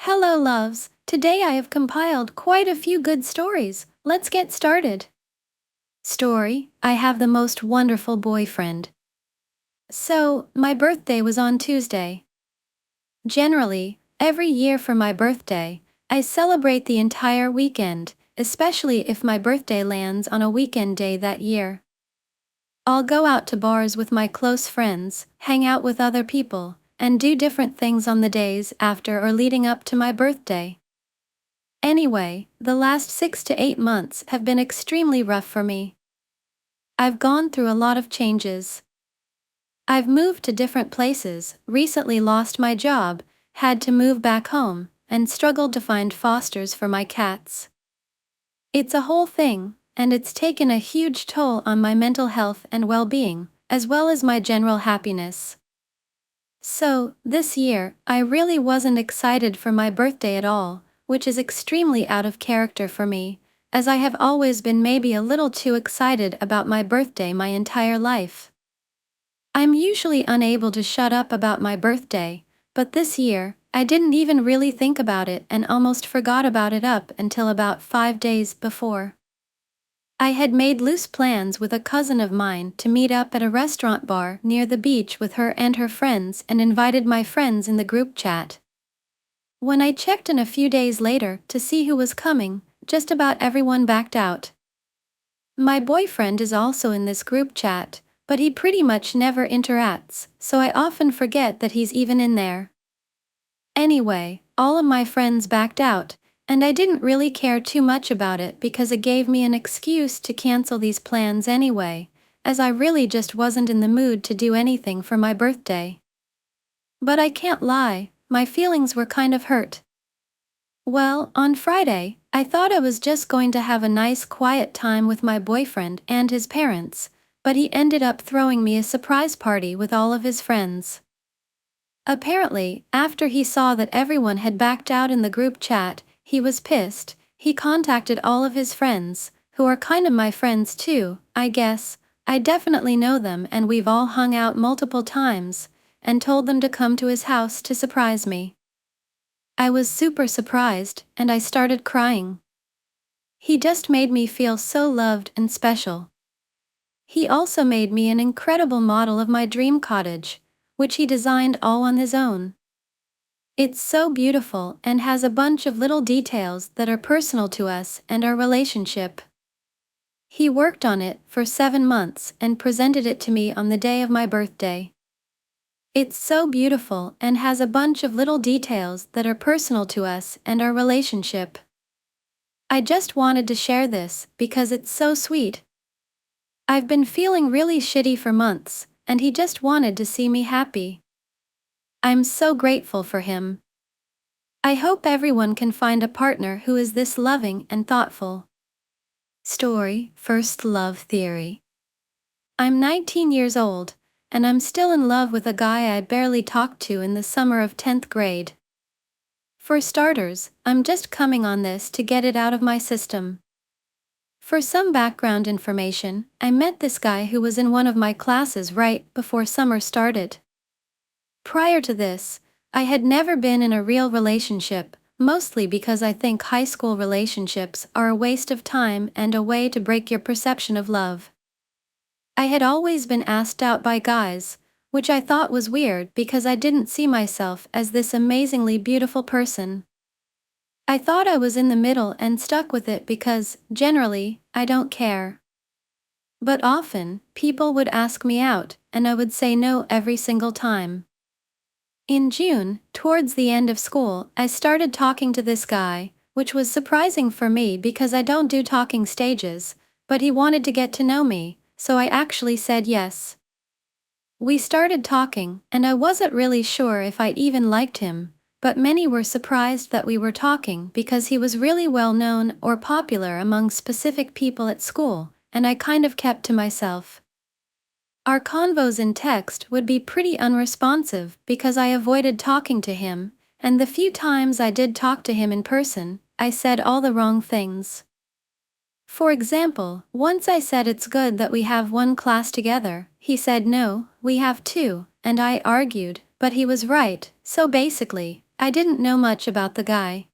Hello, loves. Today I have compiled quite a few good stories. Let's get started. Story: I have the most wonderful boyfriend. So, my birthday was on Tuesday. Generally, every year for my birthday, I celebrate the entire weekend, especially if my birthday lands on a weekend day that year. I'll go out to bars with my close friends, hang out with other people, and do different things on the days after or leading up to my birthday. Anyway, the last 6 to 8 months have been extremely rough for me. I've gone through a lot of changes. I've moved to different places, recently lost my job, had to move back home, and struggled to find fosters for my cats. It's a whole thing, and it's taken a huge toll on my mental health and well-being, as well as my general happiness. So, this year, I really wasn't excited for my birthday at all, which is extremely out of character for me, as I have always been maybe a little too excited about my birthday my entire life. I'm usually unable to shut up about my birthday, but this year, I didn't even really think about it and almost forgot about it up until about 5 days before. I had made loose plans with a cousin of mine to meet up at a restaurant bar near the beach with her and her friends and invited my friends in the group chat. When I checked in a few days later to see who was coming, just about everyone backed out. My boyfriend is also in this group chat, but he pretty much never interacts, so I often forget that he's even in there. Anyway, all of my friends backed out, and I didn't really care too much about it because it gave me an excuse to cancel these plans anyway, as I really just wasn't in the mood to do anything for my birthday. But I can't lie, my feelings were kind of hurt. Well, on Friday, I thought I was just going to have a nice quiet time with my boyfriend and his parents, but he ended up throwing me a surprise party with all of his friends. Apparently, after he saw that everyone had backed out in the group chat, he was pissed. He contacted all of his friends, who are kind of my friends too, I guess. I definitely know them and we've all hung out multiple times, and told them to come to his house to surprise me. I was super surprised, and I started crying. He just made me feel so loved and special. He also made me an incredible model of my dream cottage, which he designed all on his own. It's so beautiful and has a bunch of little details that are personal to us and our relationship. He worked on it for 7 months and presented it to me on the day of my birthday. It's so beautiful and has a bunch of little details that are personal to us and our relationship. I just wanted to share this because it's so sweet. I've been feeling really shitty for months, and he just wanted to see me happy. I'm so grateful for him. I hope everyone can find a partner who is this loving and thoughtful. Story: First Love Theory. I'm 19 years old, and I'm still in love with a guy I barely talked to in the summer of 10th grade. For starters, I'm just coming on this to get it out of my system. For some background information, I met this guy who was in one of my classes right before summer started. Prior to this, I had never been in a real relationship, mostly because I think high school relationships are a waste of time and a way to break your perception of love. I had always been asked out by guys, which I thought was weird because I didn't see myself as this amazingly beautiful person. I thought I was in the middle and stuck with it because, generally, I don't care. But often, people would ask me out, and I would say no every single time. In June, towards the end of school, I started talking to this guy, which was surprising for me because I don't do talking stages, but he wanted to get to know me, so I actually said yes. We started talking, and I wasn't really sure if I even liked him, but many were surprised that we were talking because he was really well known or popular among specific people at school, and I kind of kept to myself. Our convos in text would be pretty unresponsive because I avoided talking to him, and the few times I did talk to him in person, I said all the wrong things. For example, once I said it's good that we have one class together, he said no, we have two, and I argued, but he was right, so basically, I didn't know much about the guy.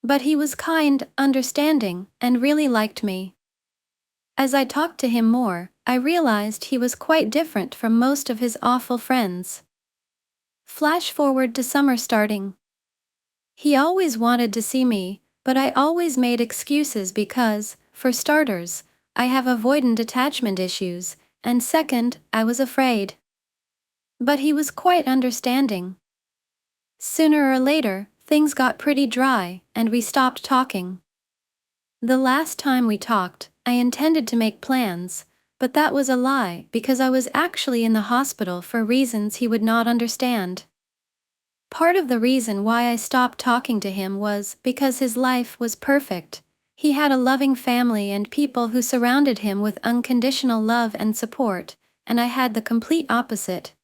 But he was kind, understanding, and really liked me. As I talked to him more, I realized he was quite different from most of his awful friends. Flash forward to summer starting. He always wanted to see me, but I always made excuses because, for starters, I have avoidant attachment issues, and second, I was afraid. But he was quite understanding. Sooner or later, things got pretty dry, and we stopped talking. The last time we talked, I intended to make plans, but that was a lie because I was actually in the hospital for reasons he would not understand. Part of the reason why I stopped talking to him was because his life was perfect. He had a loving family and people who surrounded him with unconditional love and support, and I had the complete opposite.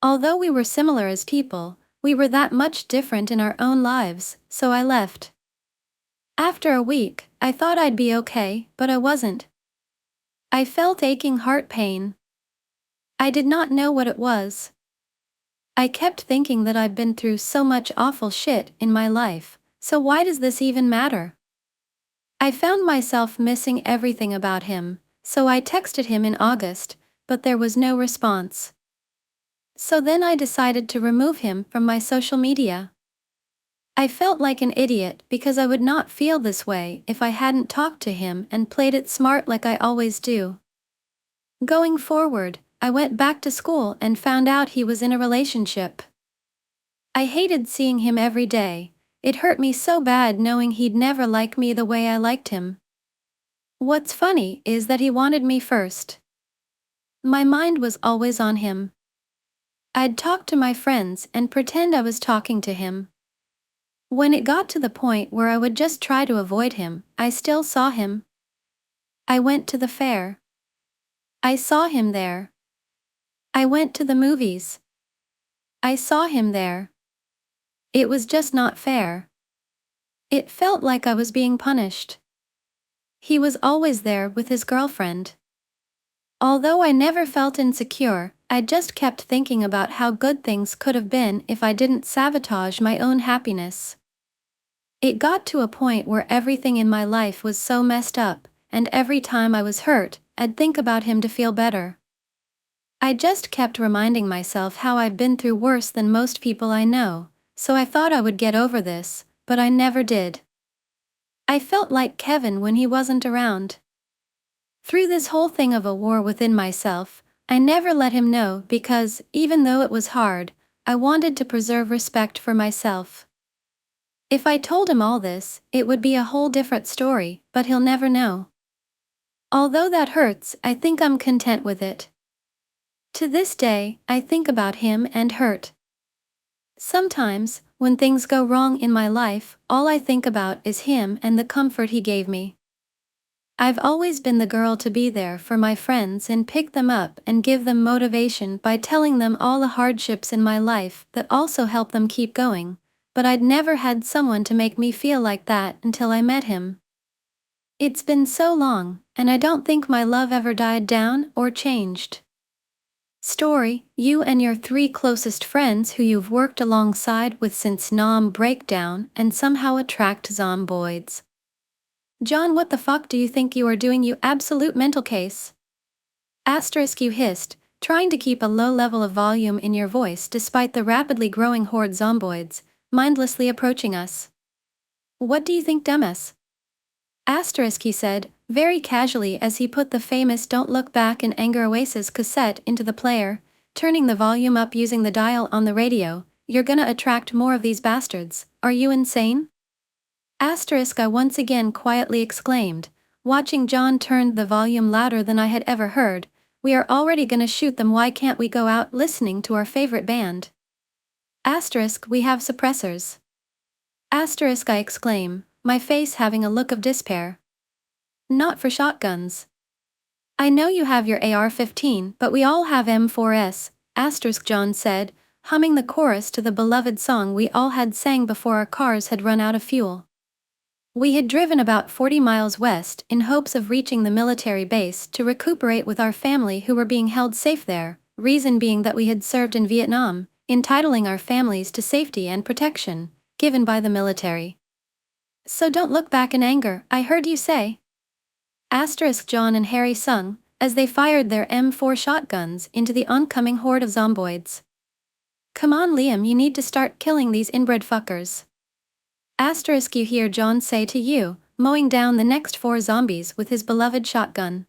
Although we were similar as people, we were that much different in our own lives, so I left. After a week, I thought I'd be okay, but I wasn't. I felt aching heart pain. I did not know what it was. I kept thinking that I've been through so much awful shit in my life, so why does this even matter? I found myself missing everything about him, so I texted him in August, but there was no response. So then I decided to remove him from my social media. I felt like an idiot because I would not feel this way if I hadn't talked to him and played it smart like I always do. Going forward, I went back to school and found out he was in a relationship. I hated seeing him every day. It hurt me so bad knowing he'd never like me the way I liked him. What's funny is that he wanted me first. My mind was always on him. I'd talk to my friends and pretend I was talking to him. When it got to the point where I would just try to avoid him, I still saw him. I went to the fair. I saw him there. I went to the movies. I saw him there. It was just not fair. It felt like I was being punished. He was always there with his girlfriend. Although I never felt insecure, I just kept thinking about how good things could have been if I didn't sabotage my own happiness. It got to a point where everything in my life was so messed up, and every time I was hurt, I'd think about him to feel better. I just kept reminding myself how I've been through worse than most people I know, so I thought I would get over this, but I never did. I felt like Kevin when he wasn't around. Through this whole thing of a war within myself, I never let him know because, even though it was hard, I wanted to preserve respect for myself. If I told him all this, it would be a whole different story, but he'll never know. Although that hurts, I think I'm content with it. To this day, I think about him and hurt. Sometimes, when things go wrong in my life, all I think about is him and the comfort he gave me. I've always been the girl to be there for my friends and pick them up and give them motivation by telling them all the hardships in my life that also help them keep going, but I'd never had someone to make me feel like that until I met him. It's been so long, and I don't think my love ever died down or changed. Story: you and your 3 closest friends who you've worked alongside with since Nom breakdown and somehow attract zomboids. John, what the fuck do you think you are doing, you absolute mental case? Asterisk, you hissed, trying to keep a low level of volume in your voice despite the rapidly growing horde zomboids, mindlessly approaching us. What do you think, dumbass? Asterisk, he said, very casually as he put the famous Don't Look Back in Anger Oasis cassette into the player, turning the volume up using the dial on the radio. You're gonna attract more of these bastards, are you insane? Asterisk, I once again quietly exclaimed, watching John turn the volume louder than I had ever heard. We are already gonna shoot them, why can't we go out listening to our favorite band? Asterisk, we have suppressors. Asterisk, I exclaim, my face having a look of despair. Not for shotguns. I know you have your AR-15, but we all have M4s, asterisk, John said, humming the chorus to the beloved song we all had sang before our cars had run out of fuel. We had driven about 40 miles west in hopes of reaching the military base to recuperate with our family who were being held safe there, reason being that we had served in Vietnam, entitling our families to safety and protection, given by the military. So don't look back in anger, I heard you say. Asterisk John and Harry sung, as they fired their M4 shotguns into the oncoming horde of zomboids. Come on Liam, you need to start killing these inbred fuckers. Asterisk you hear John say to you, mowing down the next 4 zombies with his beloved shotgun.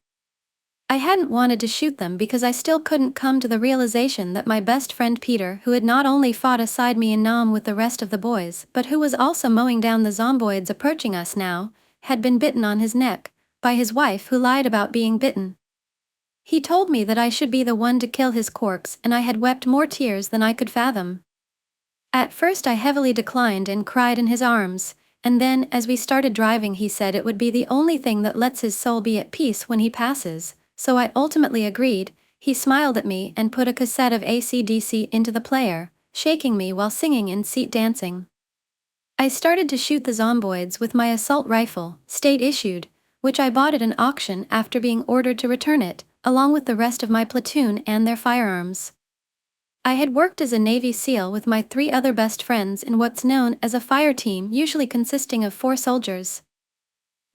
I hadn't wanted to shoot them because I still couldn't come to the realization that my best friend Peter, who had not only fought aside me in Nam with the rest of the boys, but who was also mowing down the zomboids approaching us now, had been bitten on his neck, by his wife who lied about being bitten. He told me that I should be the one to kill his corpse, and I had wept more tears than I could fathom. At first I heavily declined and cried in his arms, and then as we started driving he said it would be the only thing that lets his soul be at peace when he passes. So I ultimately agreed. He smiled at me and put a cassette of AC/DC into the player, shaking me while singing in seat dancing. I started to shoot the zomboids with my assault rifle, state-issued, which I bought at an auction after being ordered to return it, along with the rest of my platoon and their firearms. I had worked as a Navy SEAL with my 3 other best friends in what's known as a fire team, usually consisting of 4 soldiers.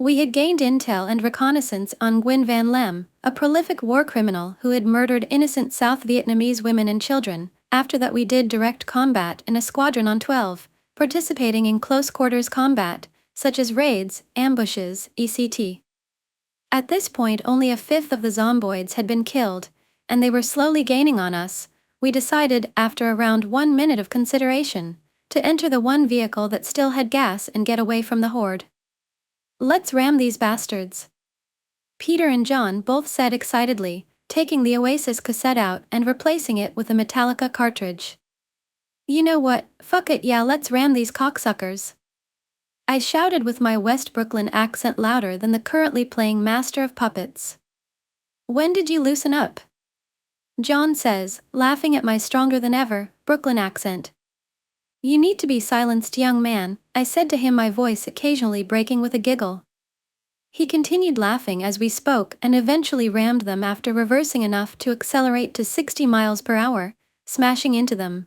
We had gained intel and reconnaissance on Nguyen Van Lem, a prolific war criminal who had murdered innocent South Vietnamese women and children. After that we did direct combat in a squadron on 12, participating in close-quarters combat, such as raids, ambushes, etc. At this point only a fifth of the zomboids had been killed, and they were slowly gaining on us. We decided, after around 1 minute of consideration, to enter the one vehicle that still had gas and get away from the horde. Let's ram these bastards. Peter and John both said excitedly, taking the Oasis cassette out and replacing it with a Metallica cartridge. You know what, fuck it, yeah, let's ram these cocksuckers. I shouted with my West Brooklyn accent louder than the currently playing Master of Puppets. When did you loosen up? John says, laughing at my stronger than ever Brooklyn accent. You need to be silenced, young man, I said to him, my voice occasionally breaking with a giggle. He continued laughing as we spoke and eventually rammed them after reversing enough to accelerate to 60 miles per hour, smashing into them.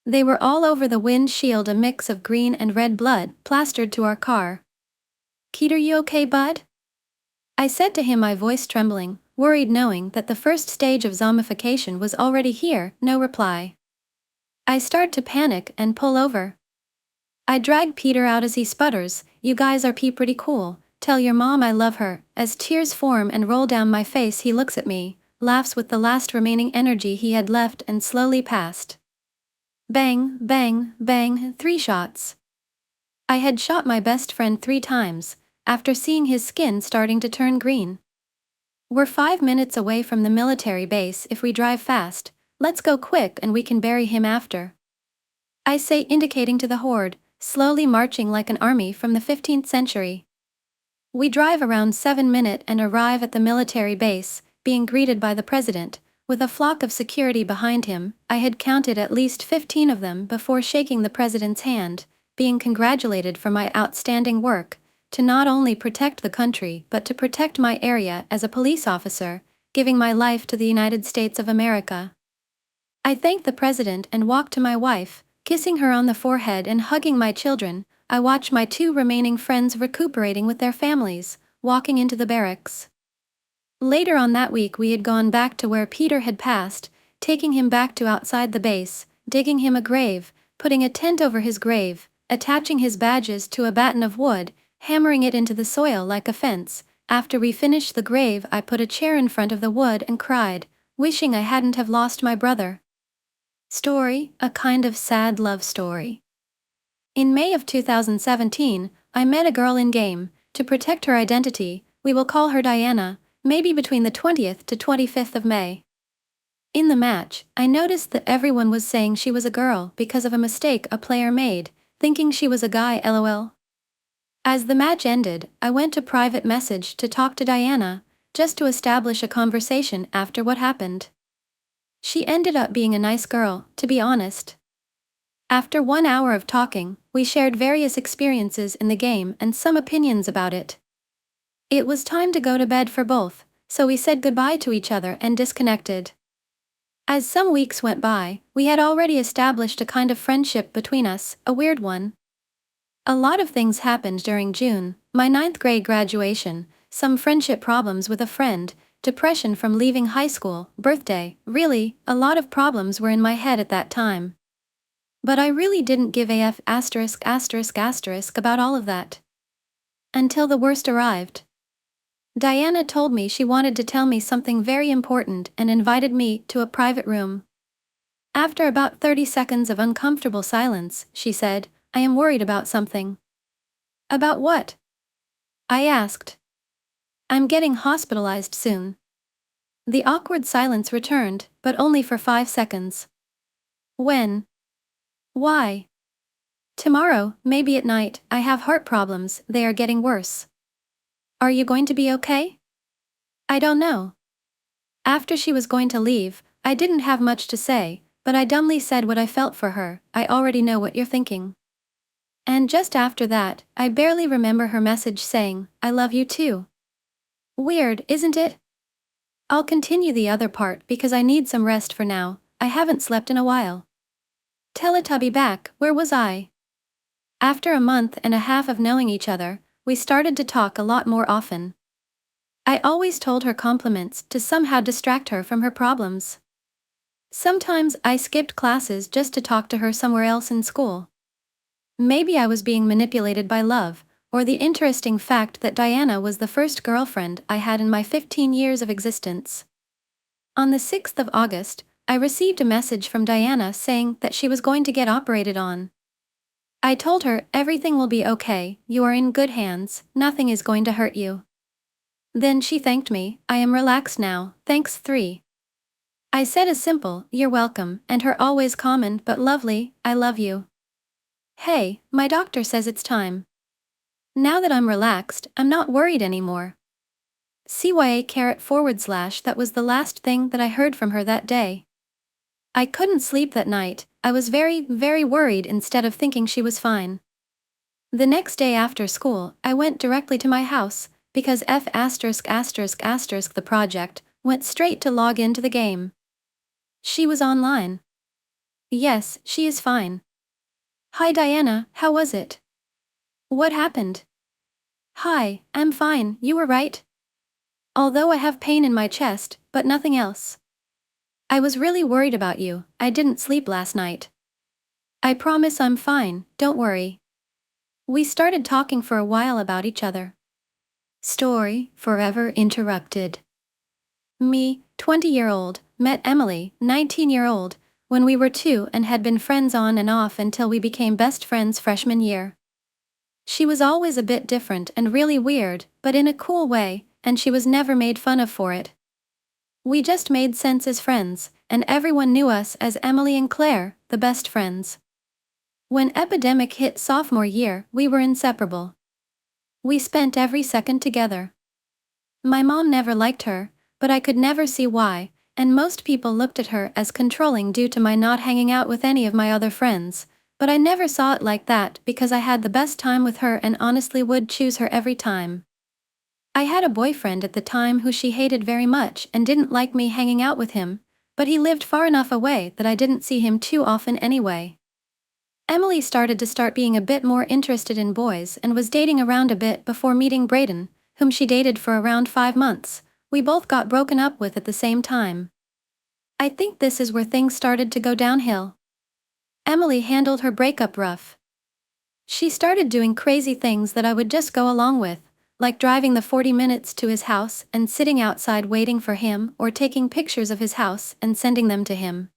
They were all over the windshield, a mix of green and red blood plastered to our car. Keter, you okay, bud? I said to him, my voice trembling, worried knowing that the first stage of zombification was already here. No reply. I start to panic and pull over. I drag Peter out as he sputters, you guys are pretty cool, tell your mom I love her. As tears form and roll down my face he looks at me, laughs with the last remaining energy he had left and slowly passed. Bang, bang, bang, 3 shots. I had shot my best friend 3 times, after seeing his skin starting to turn green. We're 5 minutes away from the military base if we drive fast. Let's go quick and we can bury him after. I say, indicating to the horde, slowly marching like an army from the 15th century. We drive around 7 minutes and arrive at the military base, being greeted by the president, with a flock of security behind him. I had counted at least 15 of them before shaking the president's hand, being congratulated for my outstanding work, to not only protect the country but to protect my area as a police officer, giving my life to the United States of America. I thanked the president and walked to my wife, kissing her on the forehead and hugging my children. I watched my 2 remaining friends recuperating with their families, walking into the barracks. Later on that week we had gone back to where Peter had passed, taking him back to outside the base, digging him a grave, putting a tent over his grave, attaching his badges to a batten of wood, hammering it into the soil like a fence. After we finished the grave I put a chair in front of the wood and cried, wishing I hadn't have lost my brother. Story, a kind of sad love story. In May of 2017, I met a girl in-game. To protect her identity, we will call her Diana, maybe between the 20th to 25th of May. In the match, I noticed that everyone was saying she was a girl because of a mistake a player made, thinking she was a guy, lol. As the match ended, I went to private message to talk to Diana, just to establish a conversation after what happened. She ended up being a nice girl, to be honest. After 1 hour of talking, we shared various experiences in the game and some opinions about it. It was time to go to bed for both, so we said goodbye to each other and disconnected. As some weeks went by, we had already established a kind of friendship between us, a weird one. A lot of things happened during June: my ninth grade graduation, some friendship problems with a friend, depression from leaving high school, birthday. Really, a lot of problems were in my head at that time. But I really didn't give a f about all of that. Until the worst arrived. Diana told me she wanted to tell me something very important and invited me to a private room. After about 30 seconds of uncomfortable silence, she said, "I am worried about something." "About what?" I asked. "I'm getting hospitalized soon." The awkward silence returned, but only for 5 seconds. "When?" "Why?" "Tomorrow, maybe at night. I have heart problems, they are getting worse." "Are you going to be okay?" "I don't know." After she was going to leave, I didn't have much to say, but I dumbly said what I felt for her. "I already know what you're thinking." And just after that, I barely remember her message saying, "I love you too." Weird, isn't it? I'll continue the other part because I need some rest for now. I haven't slept in a while. Teletubby back, where was I? After a month and a half of knowing each other, we started to talk a lot more often. I always told her compliments to somehow distract her from her problems. Sometimes I skipped classes just to talk to her somewhere else in school. Maybe I was being manipulated by love, or the interesting fact that Diana was the first girlfriend I had in my 15 years of existence. On the 6th of August, I received a message from Diana saying that she was going to get operated on. I told her, "Everything will be okay, you are in good hands, nothing is going to hurt you." Then she thanked me, "I am relaxed now, thanks 3. I said a simple, "You're welcome," and her always common but lovely, "I love you." Hey, my doctor says it's time. Now that I'm relaxed, I'm not worried anymore. CYA:// that was the last thing that I heard from her that day. I couldn't sleep that night. I was very, very worried instead of thinking she was fine. The next day after school, I went directly to my house, because the project went straight to log into the game. She was online. Yes, she is fine. Hi Diana, how was it? What happened? Hi, I'm fine, you were right. Although I have pain in my chest, but nothing else. I was really worried about you, I didn't sleep last night. I promise I'm fine, don't worry. We started talking for a while about each other. Story forever interrupted. Me, 20-year-old, met Emily, 19-year-old, when we were 2 and had been friends on and off until we became best friends freshman year. She was always a bit different and really weird, but in a cool way, and she was never made fun of for it. We just made sense as friends, and everyone knew us as Emily and Claire, the best friends. When epidemic hit sophomore year, we were inseparable. We spent every second together. My mom never liked her, but I could never see why, and most people looked at her as controlling due to my not hanging out with any of my other friends, but I never saw it like that because I had the best time with her and honestly would choose her every time. I had a boyfriend at the time who she hated very much and didn't like me hanging out with him, but he lived far enough away that I didn't see him too often anyway. Emily started to being a bit more interested in boys and was dating around a bit before meeting Brayden, whom she dated for around 5 months. We both got broken up with at the same time. I think this is where things started to go downhill. Emily handled her breakup rough. She started doing crazy things that I would just go along with, like driving the 40 minutes to his house and sitting outside waiting for him or taking pictures of his house and sending them to him.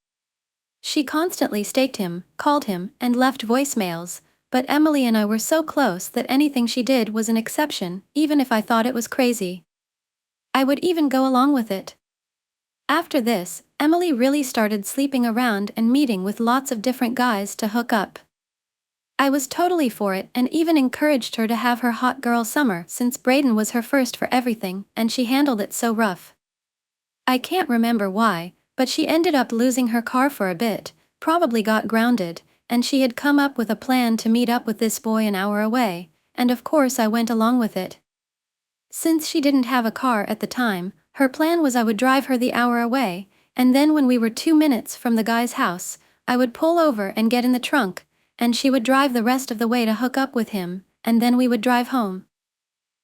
She constantly stalked him, called him, and left voicemails, but Emily and I were so close that anything she did was an exception, even if I thought it was crazy. I would even go along with it. After this, Emily really started sleeping around and meeting with lots of different guys to hook up. I was totally for it and even encouraged her to have her hot girl summer since Brayden was her first for everything and she handled it so rough. I can't remember why, but she ended up losing her car for a bit, probably got grounded, and she had come up with a plan to meet up with this boy an hour away, and of course I went along with it. Since she didn't have a car at the time, her plan was I would drive her the hour away, and then when we were 2 minutes from the guy's house, I would pull over and get in the trunk, and she would drive the rest of the way to hook up with him, and then we would drive home.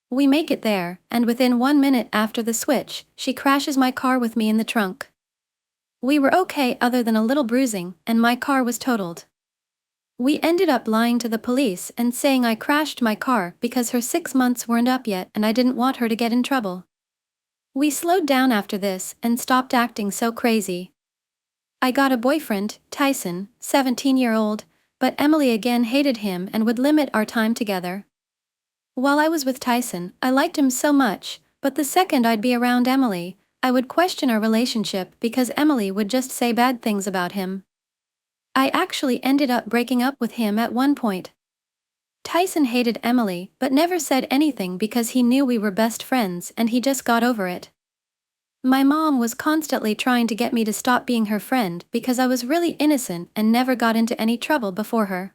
We make it there, and within 1 minute after the switch, she crashes my car with me in the trunk. We were okay other than a little bruising, and my car was totaled. We ended up lying to the police and saying I crashed my car because her 6 months weren't up yet and I didn't want her to get in trouble. We slowed down after this and stopped acting so crazy. I got a boyfriend, Tyson, 17-year-old, but Emily again hated him and would limit our time together. While I was with Tyson, I liked him so much, but the second I'd be around Emily, I would question our relationship because Emily would just say bad things about him. I actually ended up breaking up with him at one point. Tyson hated Emily but never said anything because he knew we were best friends and he just got over it. My mom was constantly trying to get me to stop being her friend because I was really innocent and never got into any trouble before her.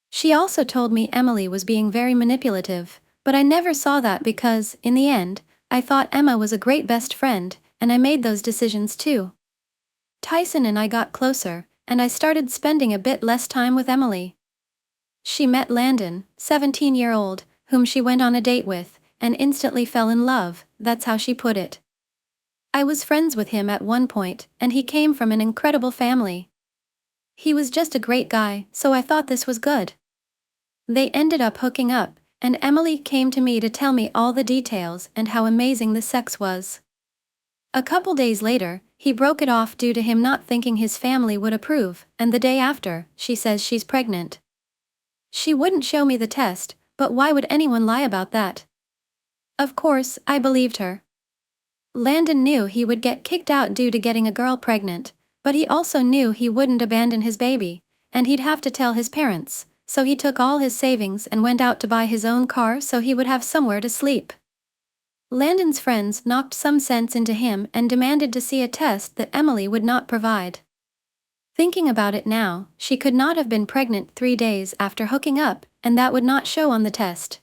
She also told me Emily was being very manipulative, but I never saw that because, in the end, I thought Emma was a great best friend, and I made those decisions too. Tyson and I got closer, and I started spending a bit less time with Emily. She met Landon, 17-year-old, whom she went on a date with, and instantly fell in love, that's how she put it. I was friends with him at one point, and he came from an incredible family. He was just a great guy, so I thought this was good. They ended up hooking up, and Emily came to me to tell me all the details and how amazing the sex was. A couple days later, he broke it off due to him not thinking his family would approve, and the day after, she says she's pregnant. She wouldn't show me the test, but why would anyone lie about that? Of course, I believed her. Landon knew he would get kicked out due to getting a girl pregnant, but he also knew he wouldn't abandon his baby, and he'd have to tell his parents, so he took all his savings and went out to buy his own car so he would have somewhere to sleep. Landon's friends knocked some sense into him and demanded to see a test that Emily would not provide. Thinking about it now, she could not have been pregnant 3 days after hooking up, and that would not show on the test.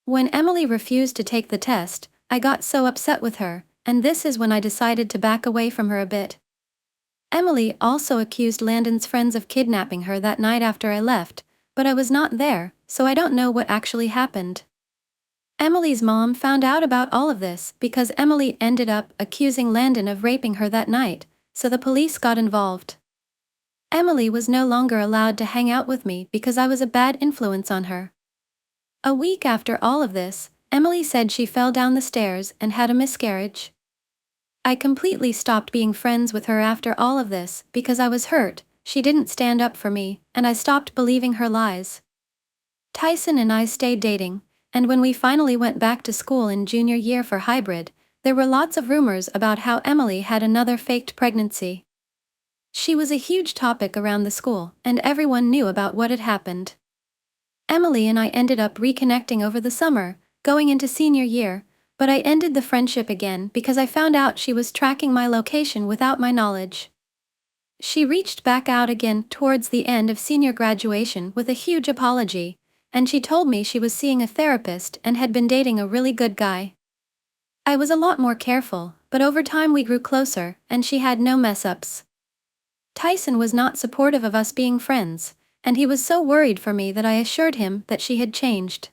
When Emily refused to take the test, I got so upset with her, and this is when I decided to back away from her a bit. Emily also accused Landon's friends of kidnapping her that night after I left, but I was not there, so I don't know what actually happened. Emily's mom found out about all of this because Emily ended up accusing Landon of raping her that night, so the police got involved. Emily was no longer allowed to hang out with me because I was a bad influence on her. A week after all of this, Emily said she fell down the stairs and had a miscarriage. I completely stopped being friends with her after all of this because I was hurt. She didn't stand up for me, and I stopped believing her lies. Tyson and I stayed dating, and when we finally went back to school in junior year for hybrid, there were lots of rumors about how Emily had another faked pregnancy. She was a huge topic around the school, and everyone knew about what had happened. Emily and I ended up reconnecting over the summer, going into senior year, but I ended the friendship again because I found out she was tracking my location without my knowledge. She reached back out again towards the end of senior graduation with a huge apology, and she told me she was seeing a therapist and had been dating a really good guy. I was a lot more careful, but over time we grew closer, and she had no mess-ups. Tyson was not supportive of us being friends, and he was so worried for me that I assured him that she had changed.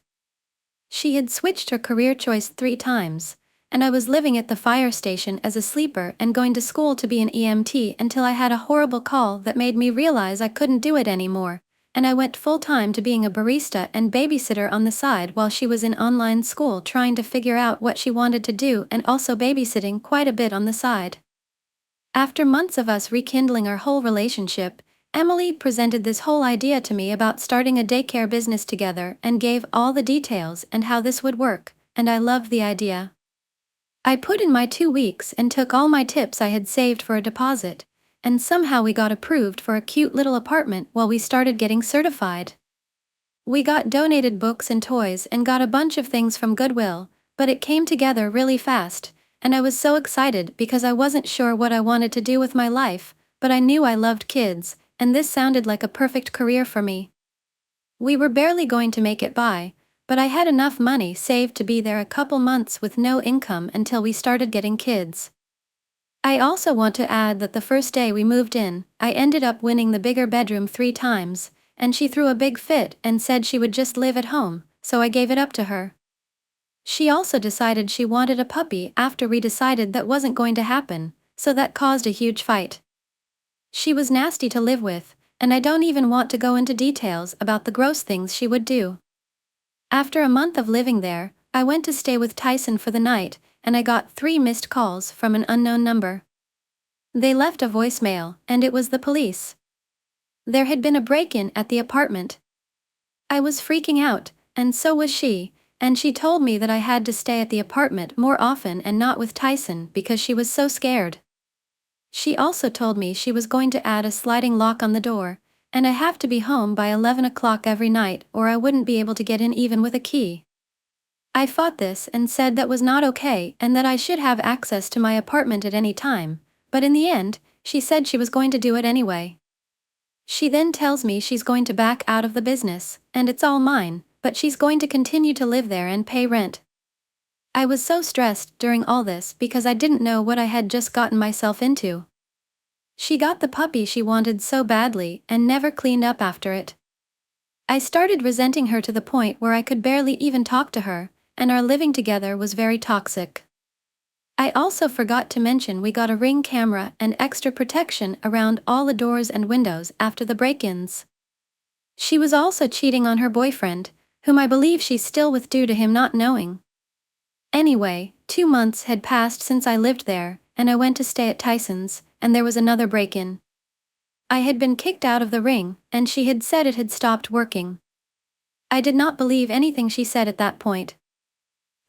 She had switched her career choice 3 times, and I was living at the fire station as a sleeper and going to school to be an EMT until I had a horrible call that made me realize I couldn't do it anymore, and I went full-time to being a barista and babysitter on the side while she was in online school trying to figure out what she wanted to do and also babysitting quite a bit on the side. After months of us rekindling our whole relationship, Emily presented this whole idea to me about starting a daycare business together and gave all the details and how this would work, and I loved the idea. I put in my 2 weeks and took all my tips I had saved for a deposit, and somehow we got approved for a cute little apartment while we started getting certified. We got donated books and toys and got a bunch of things from Goodwill, but it came together really fast, and I was so excited because I wasn't sure what I wanted to do with my life, but I knew I loved kids, and this sounded like a perfect career for me. We were barely going to make it by, but I had enough money saved to be there a couple months with no income until we started getting kids. I also want to add that the first day we moved in, I ended up winning the bigger bedroom 3 times, and she threw a big fit and said she would just live at home, so I gave it up to her. She also decided she wanted a puppy after we decided that wasn't going to happen, so that caused a huge fight. She was nasty to live with, and I don't even want to go into details about the gross things she would do. After a month of living there, I went to stay with Tyson for the night, and I got 3 missed calls from an unknown number. They left a voicemail, and it was the police. There had been a break-in at the apartment. I was freaking out, and so was she, and she told me that I had to stay at the apartment more often and not with Tyson because she was so scared. She also told me she was going to add a sliding lock on the door, and I have to be home by 11 o'clock every night or I wouldn't be able to get in even with a key. I fought this and said that was not okay and that I should have access to my apartment at any time, but in the end, she said she was going to do it anyway. She then tells me she's going to back out of the business, and it's all mine, but she's going to continue to live there and pay rent. I was so stressed during all this because I didn't know what I had just gotten myself into. She got the puppy she wanted so badly and never cleaned up after it. I started resenting her to the point where I could barely even talk to her, and our living together was very toxic. I also forgot to mention we got a Ring camera and extra protection around all the doors and windows after the break-ins. She was also cheating on her boyfriend, whom I believe she's still with due to him not knowing. Anyway, 2 months had passed since I lived there, and I went to stay at Tyson's, and there was another break-in. I had been kicked out of the Ring, and she had said it had stopped working. I did not believe anything she said at that point.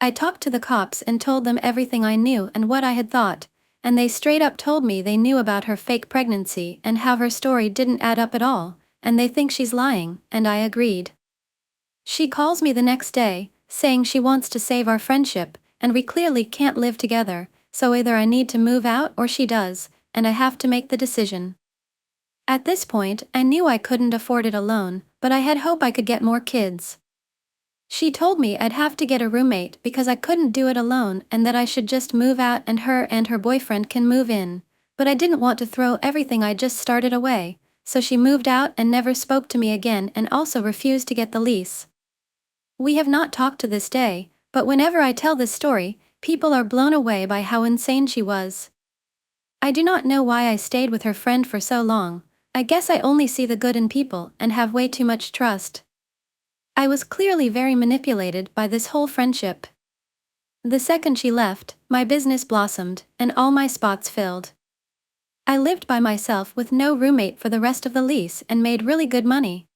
I talked to the cops and told them everything I knew and what I had thought, and they straight up told me they knew about her fake pregnancy and how her story didn't add up at all, and they think she's lying, and I agreed. She calls me the next day, saying she wants to save our friendship, and we clearly can't live together, so either I need to move out or she does, and I have to make the decision. At this point, I knew I couldn't afford it alone, but I had hope I could get more kids. She told me I'd have to get a roommate because I couldn't do it alone and that I should just move out and her boyfriend can move in, but I didn't want to throw everything I just started away, so she moved out and never spoke to me again and also refused to get the lease. We have not talked to this day, but whenever I tell this story, people are blown away by how insane she was. I do not know why I stayed with her friend for so long. I guess I only see the good in people and have way too much trust. I was clearly very manipulated by this whole friendship. The second she left, my business blossomed, and all my spots filled. I lived by myself with no roommate for the rest of the lease and made really good money.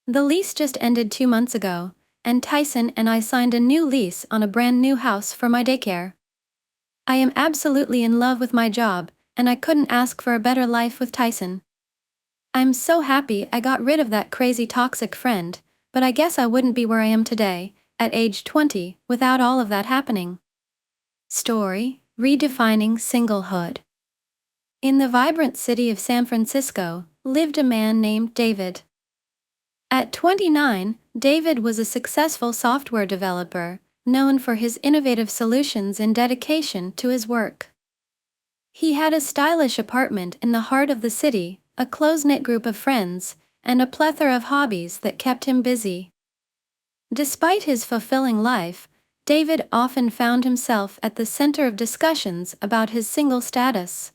The lease just ended 2 months ago, and Tyson and I signed a new lease on a brand new house for my daycare. I am absolutely in love with my job, and I couldn't ask for a better life with Tyson. I'm so happy I got rid of that crazy toxic friend, but I guess I wouldn't be where I am today, at age 20, without all of that happening. Story: Redefining Singlehood. In the vibrant city of San Francisco, lived a man named David. At 29, David was a successful software developer, known for his innovative solutions and dedication to his work. He had a stylish apartment in the heart of the city, a close-knit group of friends, and a plethora of hobbies that kept him busy. Despite his fulfilling life, David often found himself at the center of discussions about his single status.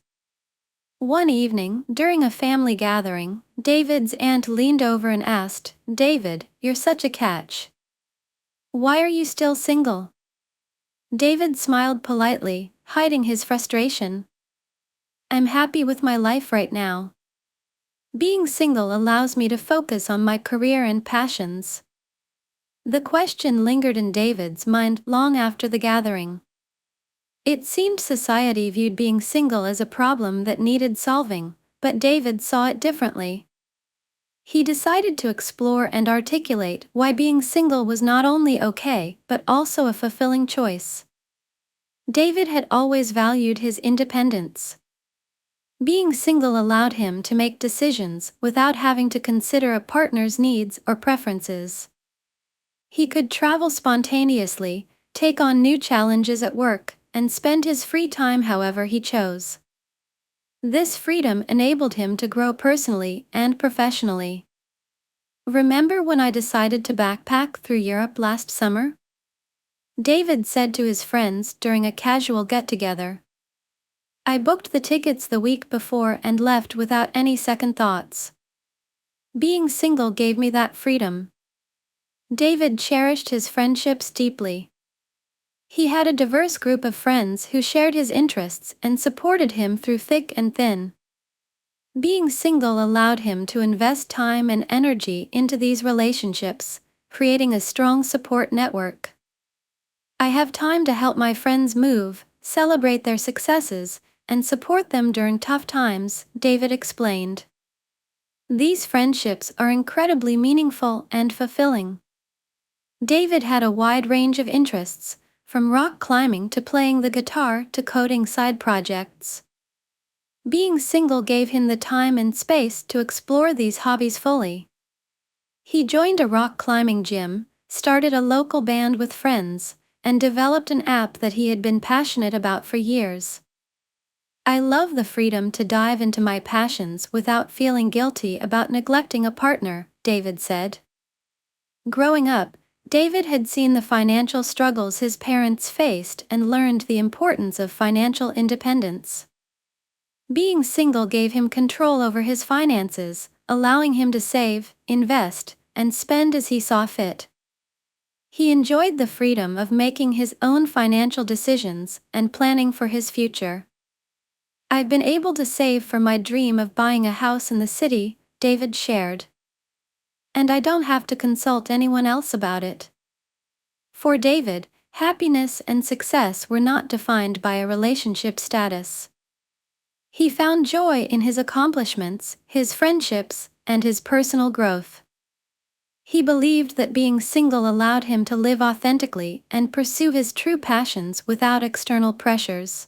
One evening, during a family gathering, David's aunt leaned over and asked, "David, you're such a catch. Why are you still single?" David smiled politely, hiding his frustration. "I'm happy with my life right now. Being single allows me to focus on my career and passions." The question lingered in David's mind long after the gathering. It seemed society viewed being single as a problem that needed solving, but David saw it differently. He decided to explore and articulate why being single was not only okay but also a fulfilling choice. David had always valued his independence. Being single allowed him to make decisions without having to consider a partner's needs or preferences. He could travel spontaneously, take on new challenges at work, and spend his free time however he chose. This freedom enabled him to grow personally and professionally. Remember when I decided to backpack through Europe last summer? David said to his friends during a casual get-together. I booked the tickets the week before and left without any second thoughts. Being single gave me that freedom. David cherished his friendships deeply. He had a diverse group of friends who shared his interests and supported him through thick and thin. Being single allowed him to invest time and energy into these relationships, creating a strong support network. I have time to help my friends move, celebrate their successes, and support them during tough times, David explained. These friendships are incredibly meaningful and fulfilling. David had a wide range of interests, from rock climbing to playing the guitar to coding side projects. Being single gave him the time and space to explore these hobbies fully. He joined a rock climbing gym, started a local band with friends, and developed an app that he had been passionate about for years. I love the freedom to dive into my passions without feeling guilty about neglecting a partner, David said. Growing up, David had seen the financial struggles his parents faced and learned the importance of financial independence. Being single gave him control over his finances, allowing him to save, invest, and spend as he saw fit. He enjoyed the freedom of making his own financial decisions and planning for his future. I've been able to save for my dream of buying a house in the city, David shared. And I don't have to consult anyone else about it. For David, happiness and success were not defined by a relationship status. He found joy in his accomplishments, his friendships, and his personal growth. He believed that being single allowed him to live authentically and pursue his true passions without external pressures.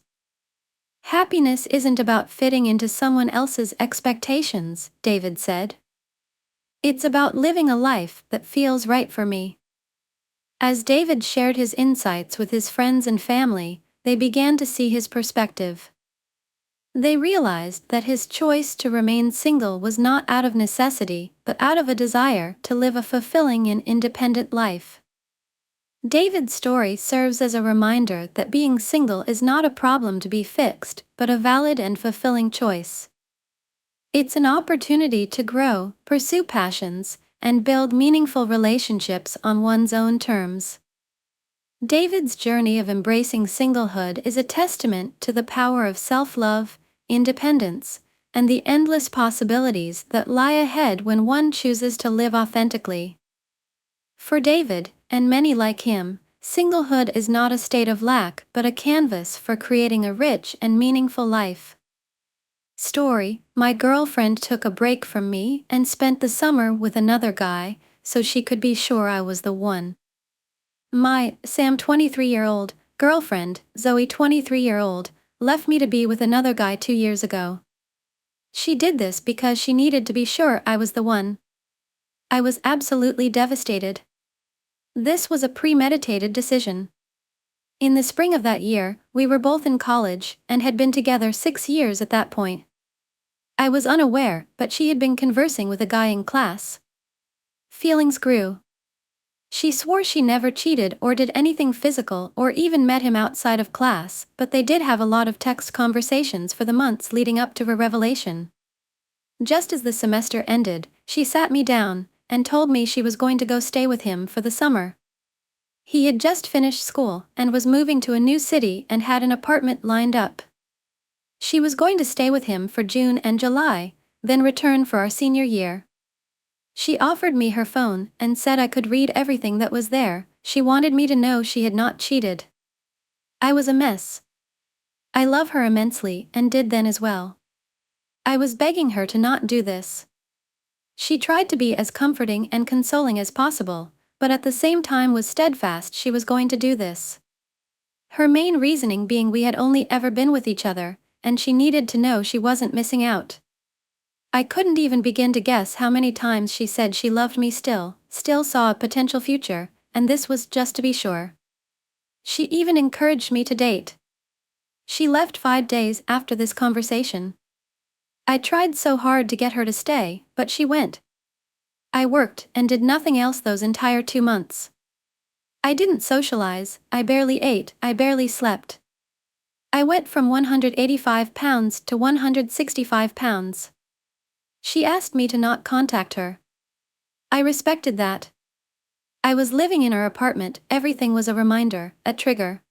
Happiness isn't about fitting into someone else's expectations, David said. It's about living a life that feels right for me. As David shared his insights with his friends and family, they began to see his perspective. They realized that his choice to remain single was not out of necessity, but out of a desire to live a fulfilling and independent life. David's story serves as a reminder that being single is not a problem to be fixed, but a valid and fulfilling choice. It's an opportunity to grow, pursue passions, and build meaningful relationships on one's own terms. David's journey of embracing singlehood is a testament to the power of self-love, independence, and the endless possibilities that lie ahead when one chooses to live authentically. For David, and many like him, singlehood is not a state of lack but a canvas for creating a rich and meaningful life. Story: my girlfriend took a break from me and spent the summer with another guy, so she could be sure I was the one. My Sam 23-year-old girlfriend, Zoe 23-year-old, left me to be with another guy 2 years ago. She did this because she needed to be sure I was the one. I was absolutely devastated. This was a premeditated decision. In the spring of that year, we were both in college and had been together 6 years at that point. I was unaware, but she had been conversing with a guy in class. Feelings grew. She swore she never cheated or did anything physical or even met him outside of class, but they did have a lot of text conversations for the months leading up to her revelation. Just as the semester ended, she sat me down and told me she was going to go stay with him for the summer. He had just finished school and was moving to a new city and had an apartment lined up. She was going to stay with him for June and July, then return for our senior year. She offered me her phone and said I could read everything that was there. She wanted me to know she had not cheated. I was a mess. I love her immensely and did then as well. I was begging her to not do this. She tried to be as comforting and consoling as possible, but at the same time was steadfast she was going to do this. Her main reasoning being we had only ever been with each other, and she needed to know she wasn't missing out. I couldn't even begin to guess how many times she said she loved me still saw a potential future, and this was just to be sure. She even encouraged me to date. She left 5 days after this conversation. I tried so hard to get her to stay, but she went. I worked and did nothing else those entire 2 months. I didn't socialize, I barely ate, I barely slept. I went from 185 pounds to 165 pounds. She asked me to not contact her. I respected that. I was living in her apartment, everything was a reminder, a trigger.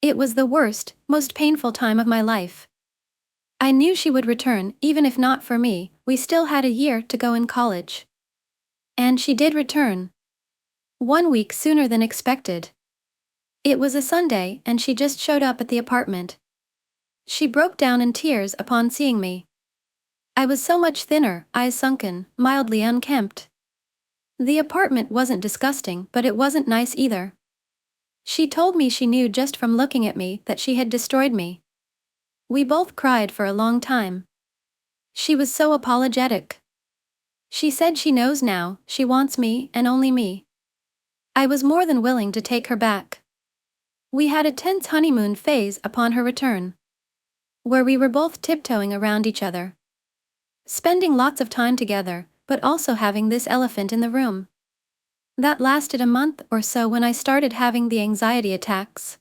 It was the worst, most painful time of my life. I knew she would return, even if not for me, we still had a year to go in college. And she did return. 1 week sooner than expected. It was a Sunday, and she just showed up at the apartment. She broke down in tears upon seeing me. I was so much thinner, eyes sunken, mildly unkempt. The apartment wasn't disgusting, but it wasn't nice either. She told me she knew just from looking at me that she had destroyed me. We both cried for a long time. She was so apologetic. She said she knows now, she wants me and only me. I was more than willing to take her back. We had a tense honeymoon phase upon her return, where we were both tiptoeing around each other, spending lots of time together, but also having this elephant in the room. That lasted a month or so when I started having the anxiety attacks.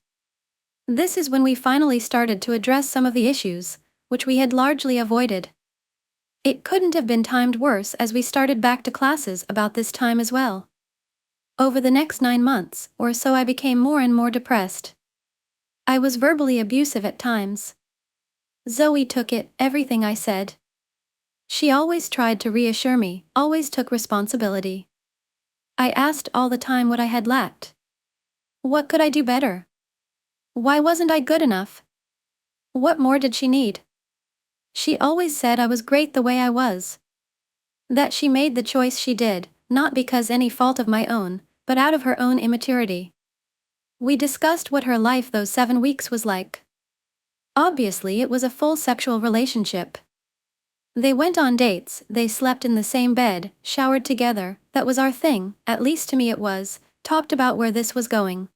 This is when we finally started to address some of the issues, which we had largely avoided. It couldn't have been timed worse as we started back to classes about this time as well. Over the next 9 months or so I became more and more depressed. I was verbally abusive at times. Zoe took it, everything I said. She always tried to reassure me, always took responsibility. I asked all the time what I had lacked. What could I do better? Why wasn't I good enough? What more did she need? She always said I was great the way I was. That she made the choice she did, not because any fault of my own, but out of her own immaturity. We discussed what her life those 7 weeks was like. Obviously, it was a full sexual relationship. They went on dates, they slept in the same bed, showered together, that was our thing, at least to me it was, talked about where this was going.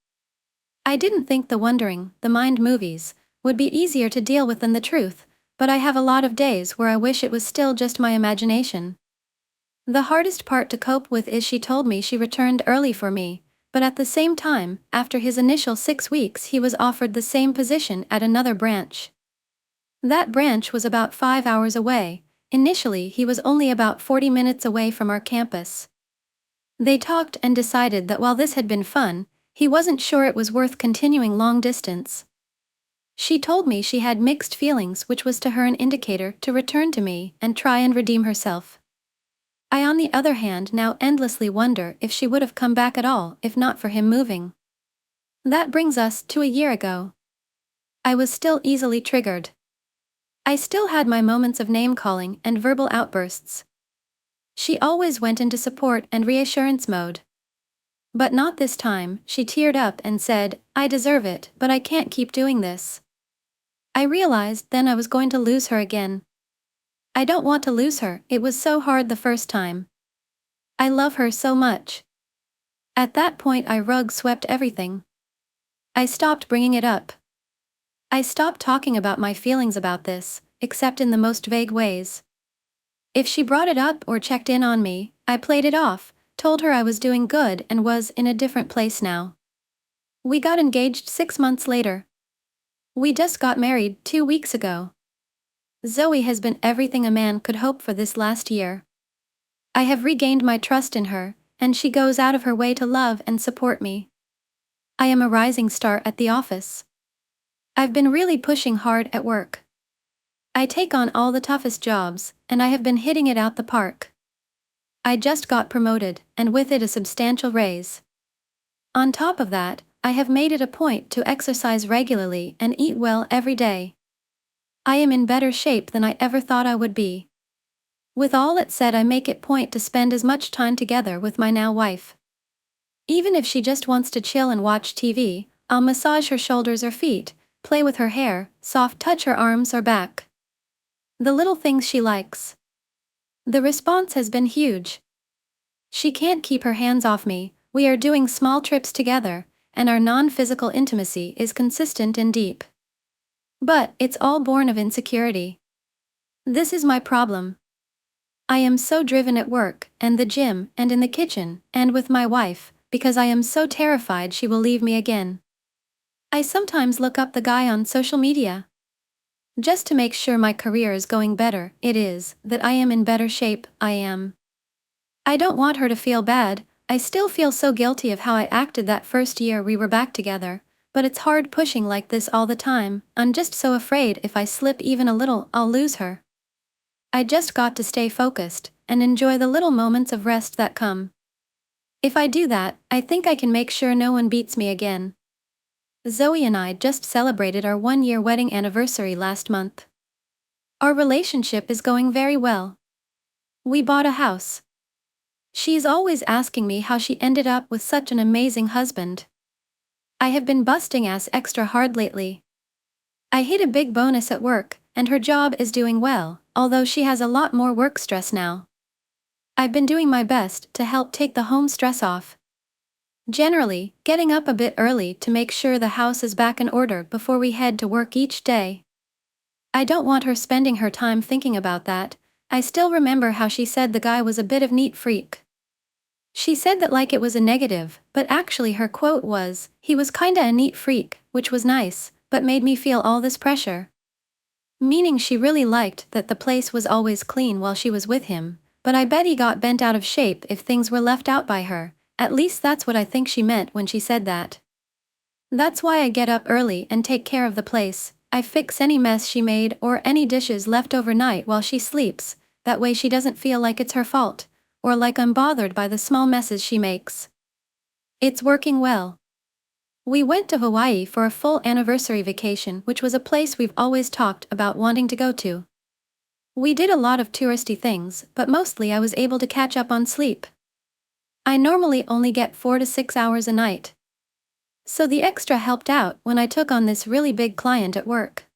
I didn't think the wondering, the mind movies, would be easier to deal with than the truth, but I have a lot of days where I wish it was still just my imagination. The hardest part to cope with is she told me she returned early for me, but at the same time, after his initial 6 weeks he was offered the same position at another branch. That branch was about 5 hours away. Initially he was only about 40 minutes away from our campus. They talked and decided that while this had been fun, he wasn't sure it was worth continuing long distance. She told me she had mixed feelings, which was to her an indicator to return to me and try and redeem herself. I on the other hand now endlessly wonder if she would have come back at all if not for him moving. That brings us to a year ago. I was still easily triggered. I still had my moments of name-calling and verbal outbursts. She always went into support and reassurance mode. But not this time, she teared up and said, "I deserve it, but I can't keep doing this." I realized then I was going to lose her again. I don't want to lose her, it was so hard the first time. I love her so much. At that point I rug swept everything. I stopped bringing it up. I stopped talking about my feelings about this, except in the most vague ways. If she brought it up or checked in on me, I played it off, told her I was doing good and was in a different place now. We got engaged 6 months later. We just got married 2 weeks ago. Zoe has been everything a man could hope for this last year. I have regained my trust in her, and she goes out of her way to love and support me. I am a rising star at the office. I've been really pushing hard at work. I take on all the toughest jobs, and I have been hitting it out the park. I just got promoted, and with it a substantial raise. On top of that, I have made it a point to exercise regularly and eat well every day. I am in better shape than I ever thought I would be. With all it said, I make it point to spend as much time together with my now wife. Even if she just wants to chill and watch TV, I'll massage her shoulders or feet, play with her hair, soft touch her arms or back. The little things she likes. The response has been huge. She can't keep her hands off me, we are doing small trips together, and our non-physical intimacy is consistent and deep. But it's all born of insecurity. This is my problem. I am so driven at work, and the gym, and in the kitchen, and with my wife, because I am so terrified she will leave me again. I sometimes look up the guy on social media. Just to make sure my career is going better, it is, that I am in better shape, I am. I don't want her to feel bad. I still feel so guilty of how I acted that first year we were back together, but it's hard pushing like this all the time. I'm just so afraid if I slip even a little, I'll lose her. I just got to stay focused and enjoy the little moments of rest that come. If I do that, I think I can make sure no one beats me again. Zoe and I just celebrated our 1-year wedding anniversary last month. Our relationship is going very well. We bought a house. She's always asking me how she ended up with such an amazing husband. I have been busting ass extra hard lately. I hit a big bonus at work, and her job is doing well, although she has a lot more work stress now. I've been doing my best to help take the home stress off. Generally, getting up a bit early to make sure the house is back in order before we head to work each day. I don't want her spending her time thinking about that. I still remember how she said the guy was a bit of neat freak. She said that like it was a negative, but actually her quote was, "He was kinda a neat freak," which was nice, but made me feel all this pressure. Meaning she really liked that the place was always clean while she was with him, but I bet he got bent out of shape if things were left out by her. At least that's what I think she meant when she said that. That's why I get up early and take care of the place. I fix any mess she made or any dishes left overnight while she sleeps, that way she doesn't feel like it's her fault, or like I'm bothered by the small messes she makes. It's working well. We went to Hawaii for a full anniversary vacation, which was a place we've always talked about wanting to go to. We did a lot of touristy things, but mostly I was able to catch up on sleep. I normally only get 4 to 6 hours a night. So the extra helped out when I took on this really big client at work.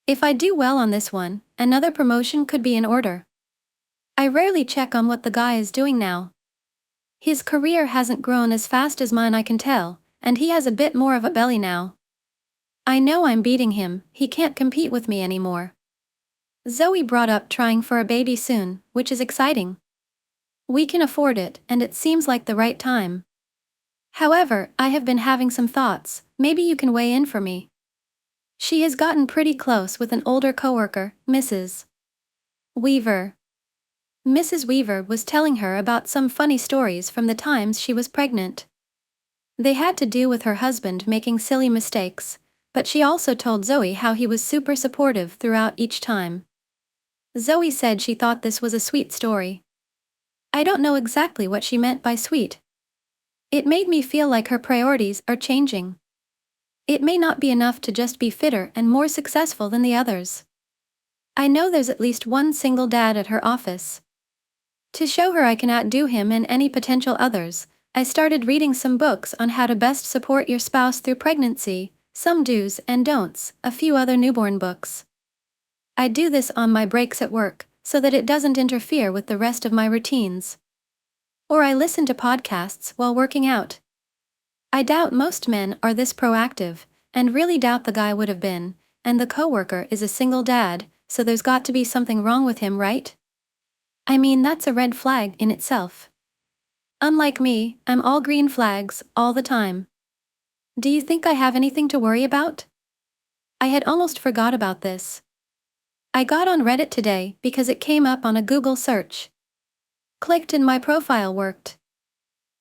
If I do well on this one, another promotion could be in order. I rarely check on what the guy is doing now. His career hasn't grown as fast as mine, I can tell, and he has a bit more of a belly now. I know I'm beating him, he can't compete with me anymore. Zoe brought up trying for a baby soon, which is exciting. We can afford it, and it seems like the right time. However, I have been having some thoughts, maybe you can weigh in for me. She has gotten pretty close with an older coworker, Mrs. Weaver. Mrs. Weaver was telling her about some funny stories from the times she was pregnant. They had to do with her husband making silly mistakes, but she also told Zoe how he was super supportive throughout each time. Zoe said she thought this was a sweet story. I don't know exactly what she meant by sweet. It made me feel like her priorities are changing. It may not be enough to just be fitter and more successful than the others. I know there's at least one single dad at her office. To show her I can outdo him and any potential others, I started reading some books on how to best support your spouse through pregnancy, some do's and don'ts, a few other newborn books. I do this on my breaks at work, so that it doesn't interfere with the rest of my routines. Or I listen to podcasts while working out. I doubt most men are this proactive, and really doubt the guy would have been, and the coworker is a single dad, so there's got to be something wrong with him, right? I mean, that's a red flag in itself. Unlike me, I'm all green flags, all the time. Do you think I have anything to worry about? I had almost forgot about this. I got on Reddit today because it came up on a Google search. Clicked and my profile worked.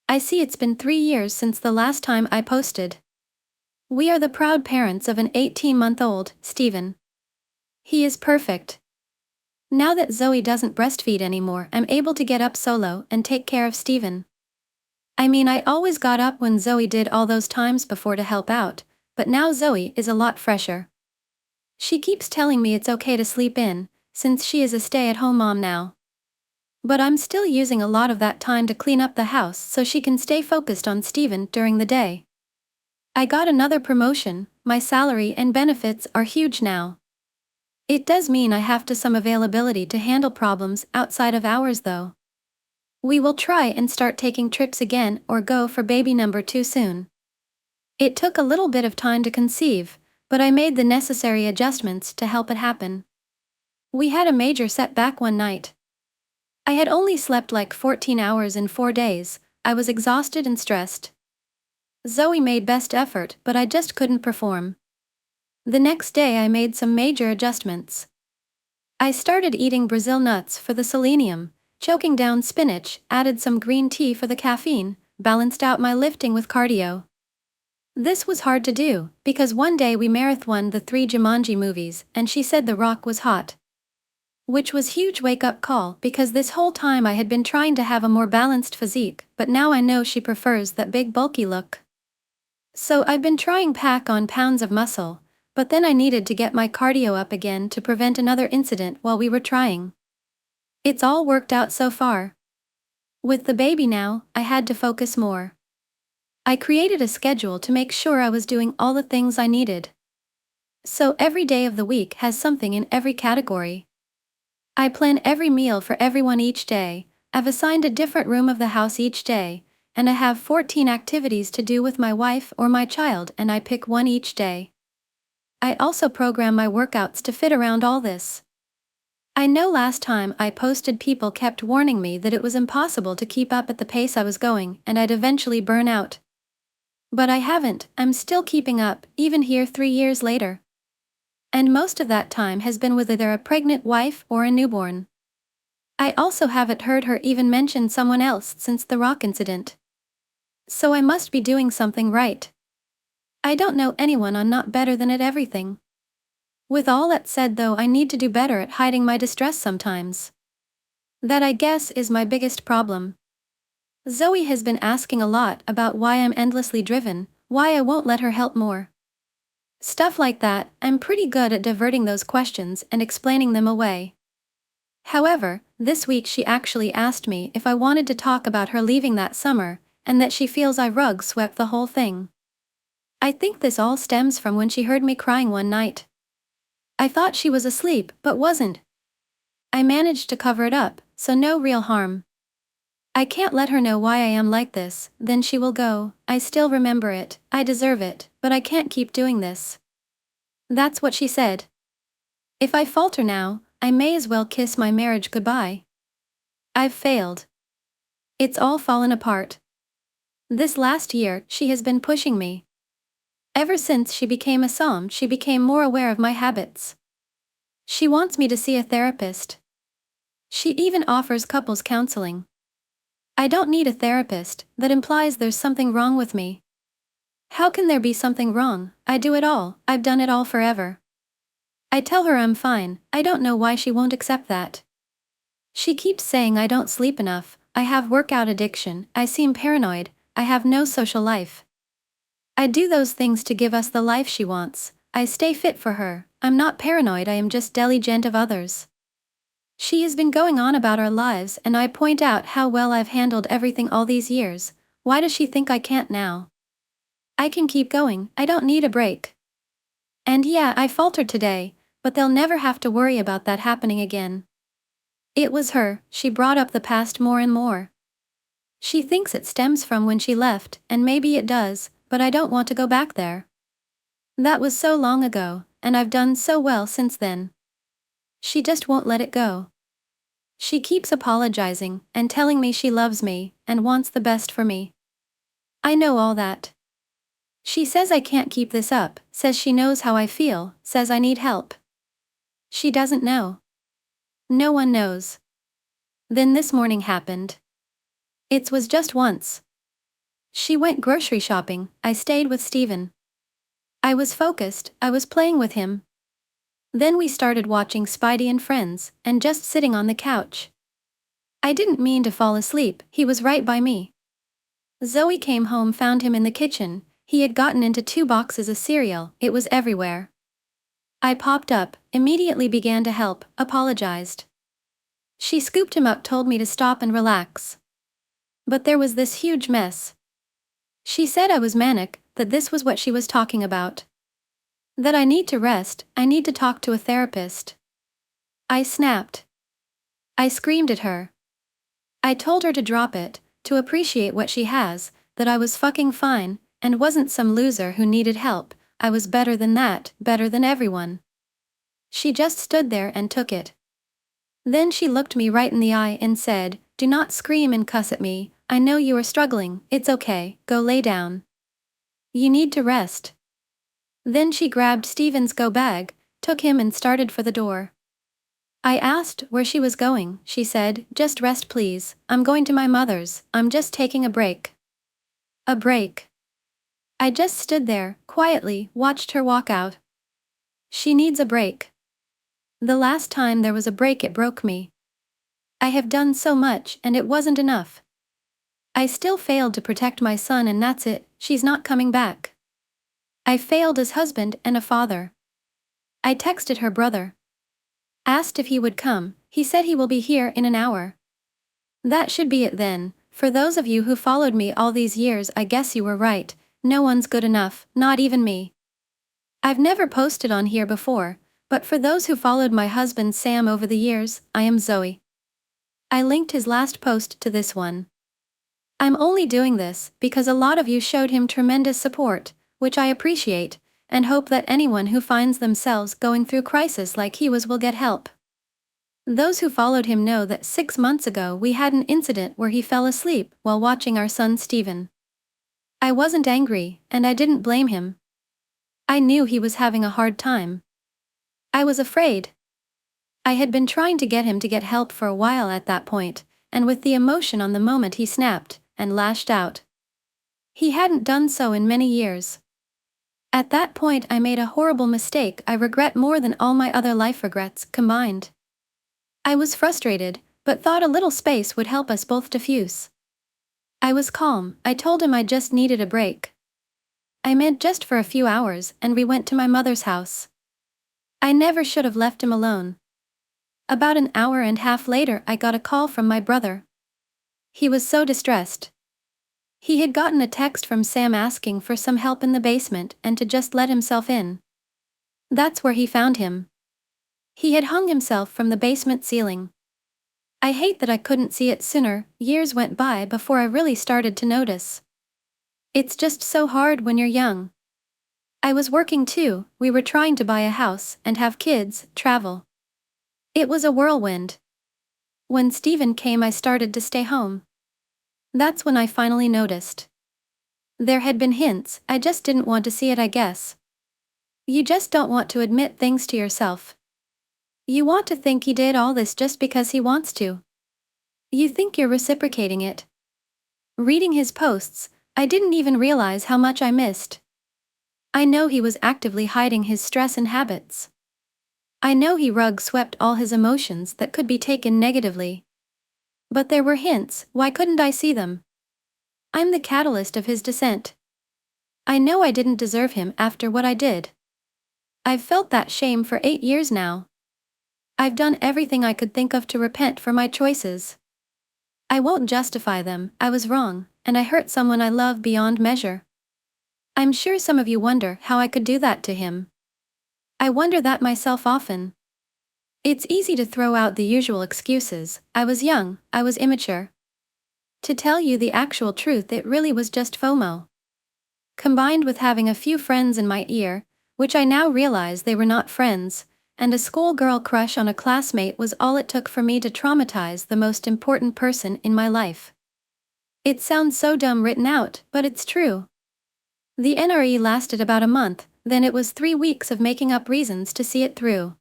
I see it's been 3 years since the last time I posted. We are the proud parents of an 18-month-old, Steven. He is perfect. Now that Zoe doesn't breastfeed anymore, I'm able to get up solo and take care of Steven. I mean, I always got up when Zoe did all those times before to help out, but now Zoe is a lot fresher. She keeps telling me it's okay to sleep in, since she is a stay-at-home mom now. But I'm still using a lot of that time to clean up the house so she can stay focused on Steven during the day. I got another promotion, my salary and benefits are huge now. It does mean I have to some availability to handle problems outside of hours though. We will try and start taking trips again or go for baby number 2 soon. It took a little bit of time to conceive, but I made the necessary adjustments to help it happen. We had a major setback one night. I had only slept like 14 hours in 4 days. I was exhausted and stressed. Zoe made best effort, but I just couldn't perform. The next day I made some major adjustments. I started eating Brazil nuts for the selenium, choking down spinach, added some green tea for the caffeine, balanced out my lifting with cardio. This was hard to do, because one day we marathoned the 3 Jumanji movies, and she said The Rock was hot. Which was huge wake-up call, because this whole time I had been trying to have a more balanced physique, but now I know she prefers that big bulky look. So I've been trying pack on pounds of muscle, but then I needed to get my cardio up again to prevent another incident while we were trying. It's all worked out so far. With the baby now, I had to focus more. I created a schedule to make sure I was doing all the things I needed. So every day of the week has something in every category. I plan every meal for everyone each day. I've assigned a different room of the house each day, and I have 14 activities to do with my wife or my child, and I pick one each day. I also program my workouts to fit around all this. I know last time I posted people kept warning me that it was impossible to keep up at the pace I was going and I'd eventually burn out. But I haven't, I'm still keeping up, even here 3 years later. And most of that time has been with either a pregnant wife or a newborn. I also haven't heard her even mention someone else since the Rock incident. So I must be doing something right. I don't know anyone I'm not better than at everything. With all that said though, I need to do better at hiding my distress sometimes. That I guess is my biggest problem. Zoe has been asking a lot about why I'm endlessly driven, why I won't let her help more. Stuff like that. I'm pretty good at diverting those questions and explaining them away. However, this week she actually asked me if I wanted to talk about her leaving that summer, and that she feels I rug swept the whole thing. I think this all stems from when she heard me crying one night. I thought she was asleep, but wasn't. I managed to cover it up, so no real harm. I can't let her know why I am like this, then she will go, I still remember it, I deserve it, but I can't keep doing this. That's what she said. If I falter now, I may as well kiss my marriage goodbye. I've failed. It's all fallen apart. This last year, she has been pushing me. Ever since she became a Psalm, she became more aware of my habits. She wants me to see a therapist. She even offers couples counseling. I don't need a therapist, that implies there's something wrong with me. How can there be something wrong? I do it all, I've done it all forever. I tell her I'm fine, I don't know why she won't accept that. She keeps saying I don't sleep enough, I have workout addiction, I seem paranoid, I have no social life. I do those things to give us the life she wants. I stay fit for her. I'm not paranoid, I am just diligent of others. She has been going on about our lives and I point out how well I've handled everything all these years. Why does she think I can't now? I can keep going, I don't need a break. And yeah, I faltered today, but they'll never have to worry about that happening again. It was her, she brought up the past more and more. She thinks it stems from when she left, and maybe it does, but I don't want to go back there. That was so long ago, and I've done so well since then. She just won't let it go. She keeps apologizing and telling me she loves me and wants the best for me. I know all that. She says I can't keep this up, says she knows how I feel, says I need help. She doesn't know. No one knows. Then this morning happened. It was just once. She went grocery shopping, I stayed with Steven. I was focused, I was playing with him. Then we started watching Spidey and Friends, and just sitting on the couch. I didn't mean to fall asleep, he was right by me. Zoe came home, found him in the kitchen, he had gotten into 2 boxes of cereal, it was everywhere. I popped up, immediately began to help, apologized. She scooped him up, told me to stop and relax. But there was this huge mess. She said I was manic, that this was what she was talking about. That I need to rest, I need to talk to a therapist. I snapped. I screamed at her. I told her to drop it, to appreciate what she has, that I was fucking fine, and wasn't some loser who needed help, I was better than that, better than everyone. She just stood there and took it. Then she looked me right in the eye and said, "Do not scream and cuss at me. I know you are struggling, it's okay, go lay down. You need to rest." Then she grabbed Steven's go bag, took him and started for the door. I asked where she was going. She said, "Just rest please, I'm going to my mother's, I'm just taking a break." A break. I just stood there, quietly, watched her walk out. She needs a break. The last time there was a break it broke me. I have done so much and it wasn't enough. I still failed to protect my son and that's it, she's not coming back. I failed as husband and a father. I texted her brother. Asked if he would come, he said he will be here in an hour. That should be it then. For those of you who followed me all these years, I guess you were right, no one's good enough, not even me. I've never posted on here before, but for those who followed my husband Sam over the years, I am Zoe. I linked his last post to this one. I'm only doing this because a lot of you showed him tremendous support, which I appreciate, and hope that anyone who finds themselves going through crisis like he was will get help. Those who followed him know that 6 months ago we had an incident where he fell asleep while watching our son Steven. I wasn't angry, and I didn't blame him. I knew he was having a hard time. I was afraid. I had been trying to get him to get help for a while at that point, and with the emotion on the moment he snapped and lashed out. He hadn't done so in many years. At that point I made a horrible mistake I regret more than all my other life regrets combined. I was frustrated, but thought a little space would help us both diffuse. I was calm. I told him I just needed a break. I meant just for a few hours, and we went to my mother's house. I never should have left him alone. About an hour and a half later I got a call from my brother. He was so distressed. He had gotten a text from Sam asking for some help in the basement and to just let himself in. That's where he found him. He had hung himself from the basement ceiling. I hate that I couldn't see it sooner. Years went by before I really started to notice. It's just so hard when you're young. I was working too, we were trying to buy a house and have kids, travel. It was a whirlwind. When Steven came I started to stay home. That's when I finally noticed. There had been hints, I just didn't want to see it I guess. You just don't want to admit things to yourself. You want to think he did all this just because he wants to. You think you're reciprocating it. Reading his posts, I didn't even realize how much I missed. I know he was actively hiding his stress and habits. I know he rug swept all his emotions that could be taken negatively. But there were hints, why couldn't I see them? I'm the catalyst of his descent. I know I didn't deserve him after what I did. I've felt that shame for 8 years now. I've done everything I could think of to repent for my choices. I won't justify them, I was wrong, and I hurt someone I love beyond measure. I'm sure some of you wonder how I could do that to him. I wonder that myself often. It's easy to throw out the usual excuses, I was young, I was immature. To tell you the actual truth, it really was just FOMO. Combined with having a few friends in my ear, which I now realize they were not friends, and a schoolgirl crush on a classmate was all it took for me to traumatize the most important person in my life. It sounds so dumb written out, but it's true. The NRE lasted about a month, then it was 3 weeks of making up reasons to see it through.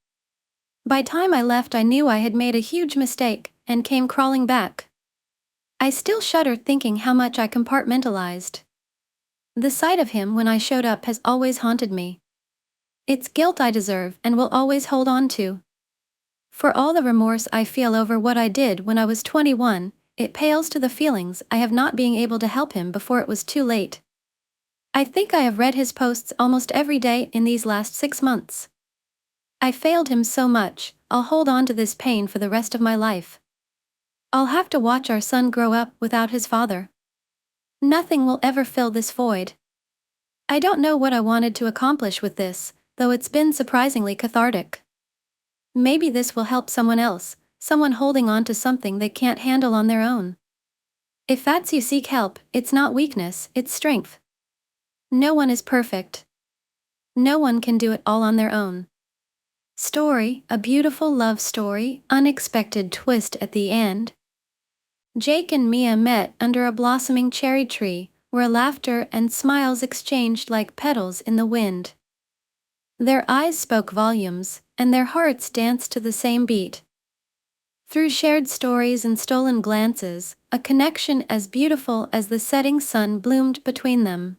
By time I left I knew I had made a huge mistake, and came crawling back. I still shudder thinking how much I compartmentalized. The sight of him when I showed up has always haunted me. It's guilt I deserve and will always hold on to. For all the remorse I feel over what I did when I was 21, it pales to the feelings I have not being able to help him before it was too late. I think I have read his posts almost every day in these last 6 months. I failed him so much, I'll hold on to this pain for the rest of my life. I'll have to watch our son grow up without his father. Nothing will ever fill this void. I don't know what I wanted to accomplish with this, though it's been surprisingly cathartic. Maybe this will help someone else, someone holding on to something they can't handle on their own. If that's you, seek help, it's not weakness, it's strength. No one is perfect. No one can do it all on their own. Story, a beautiful love story, unexpected twist at the end. Jake and Mia met under a blossoming cherry tree, where laughter and smiles exchanged like petals in the wind. Their eyes spoke volumes, and their hearts danced to the same beat. Through shared stories and stolen glances, a connection as beautiful as the setting sun bloomed between them.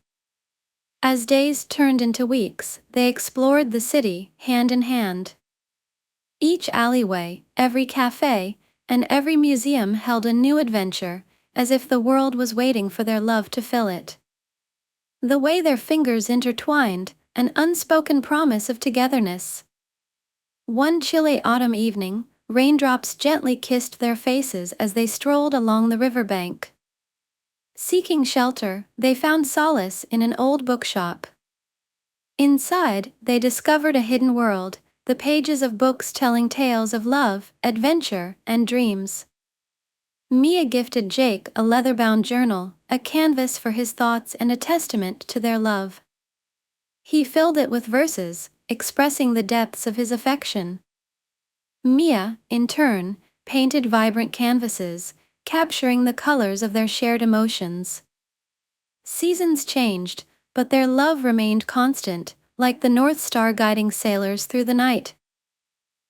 As days turned into weeks, they explored the city, hand in hand. Each alleyway, every cafe, and every museum held a new adventure, as if the world was waiting for their love to fill it. The way their fingers intertwined, an unspoken promise of togetherness. One chilly autumn evening, raindrops gently kissed their faces as they strolled along the riverbank. Seeking shelter, they found solace in an old bookshop. Inside, they discovered a hidden world, the pages of books telling tales of love, adventure, and dreams. Mia gifted Jake a leather-bound journal, a canvas for his thoughts and a testament to their love. He filled it with verses, expressing the depths of his affection. Mia, in turn, painted vibrant canvases, capturing the colors of their shared emotions. Seasons changed, but their love remained constant, like the North Star guiding sailors through the night.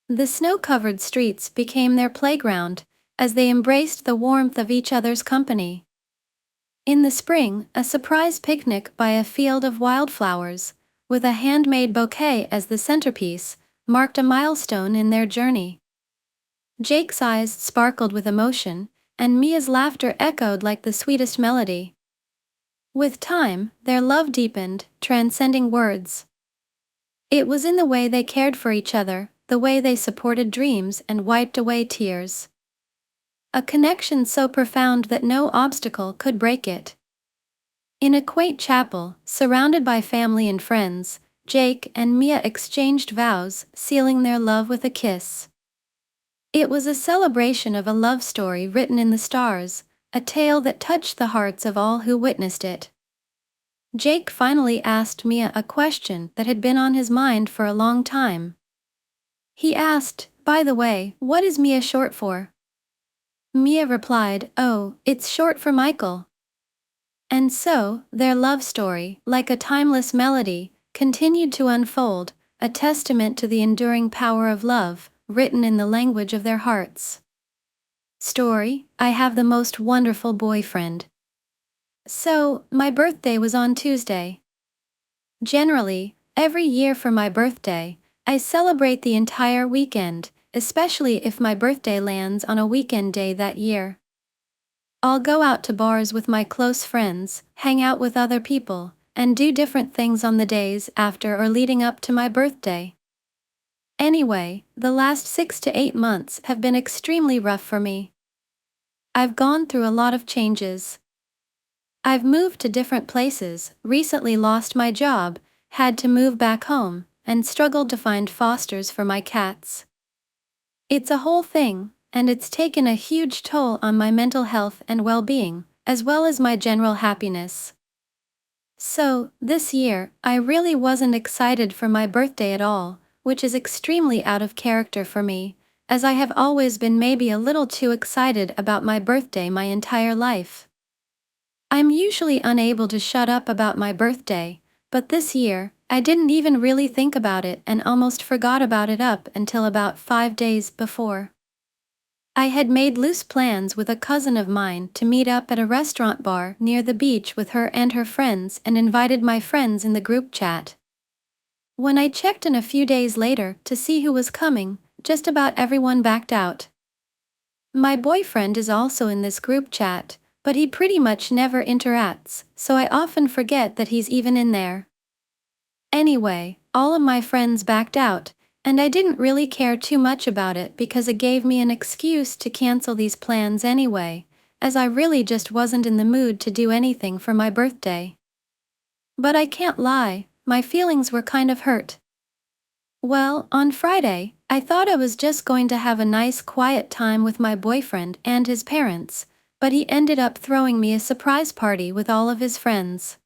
The snow-covered streets became their playground, as they embraced the warmth of each other's company. In the spring, a surprise picnic by a field of wildflowers, with a handmade bouquet as the centerpiece, marked a milestone in their journey. Jake's eyes sparkled with emotion, and Mia's laughter echoed like the sweetest melody. With time, their love deepened, transcending words. It was in the way they cared for each other, the way they supported dreams and wiped away tears. A connection so profound that no obstacle could break it. In a quaint chapel, surrounded by family and friends, Jake and Mia exchanged vows, sealing their love with a kiss. It was a celebration of a love story written in the stars, a tale that touched the hearts of all who witnessed it. Jake finally asked Mia a question that had been on his mind for a long time. He asked, "By the way, what is Mia short for?" Mia replied, "Oh, it's short for Michael." And so, their love story, like a timeless melody, continued to unfold, a testament to the enduring power of love, written in the language of their hearts. Story, I have the most wonderful boyfriend. So, my birthday was on Tuesday. Generally, every year for my birthday, I celebrate the entire weekend, especially if my birthday lands on a weekend day that year. I'll go out to bars with my close friends, hang out with other people, and do different things on the days after or leading up to my birthday. Anyway, the last 6 to 8 months have been extremely rough for me. I've gone through a lot of changes. I've moved to different places, recently lost my job, had to move back home, and struggled to find fosters for my cats. It's a whole thing, and it's taken a huge toll on my mental health and well-being, as well as my general happiness. So, this year, I really wasn't excited for my birthday at all, which is extremely out of character for me, as I have always been maybe a little too excited about my birthday my entire life. I'm usually unable to shut up about my birthday, but this year, I didn't even really think about it and almost forgot about it up until about 5 days before. I had made loose plans with a cousin of mine to meet up at a restaurant bar near the beach with her and her friends and invited my friends in the group chat. When I checked in a few days later to see who was coming, just about everyone backed out. My boyfriend is also in this group chat, but he pretty much never interacts, so I often forget that he's even in there. Anyway, all of my friends backed out, and I didn't really care too much about it because it gave me an excuse to cancel these plans anyway, as I really just wasn't in the mood to do anything for my birthday. But I can't lie, my feelings were kind of hurt. Well, on Friday, I thought I was just going to have a nice quiet time with my boyfriend and his parents, but he ended up throwing me a surprise party with all of his friends.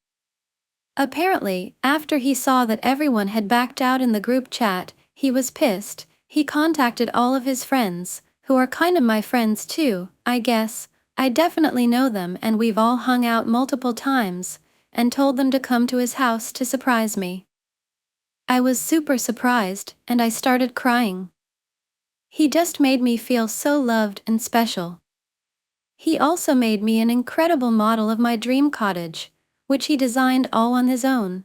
Apparently, after he saw that everyone had backed out in the group chat, He was pissed. He contacted all of his friends, who are kind of my friends too, I guess. I definitely know them and we've all hung out multiple times, and told them to come to his house to surprise me. I was super surprised, and I started crying. He just made me feel so loved and special. He also made me an incredible model of my dream cottage, which he designed all on his own.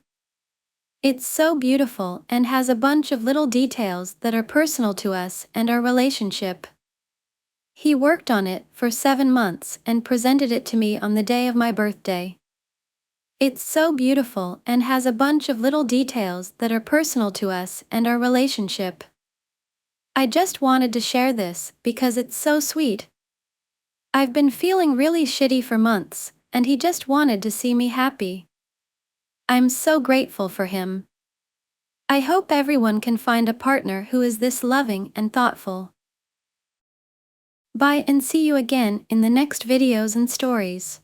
It's so beautiful and has a bunch of little details that are personal to us and our relationship. He worked on it for 7 months and presented it to me on the day of my birthday. It's so beautiful and has a bunch of little details that are personal to us and our relationship. I just wanted to share this because it's so sweet. I've been feeling really shitty for months, and he just wanted to see me happy. I'm so grateful for him. I hope everyone can find a partner who is this loving and thoughtful. Bye and see you again in the next videos and stories.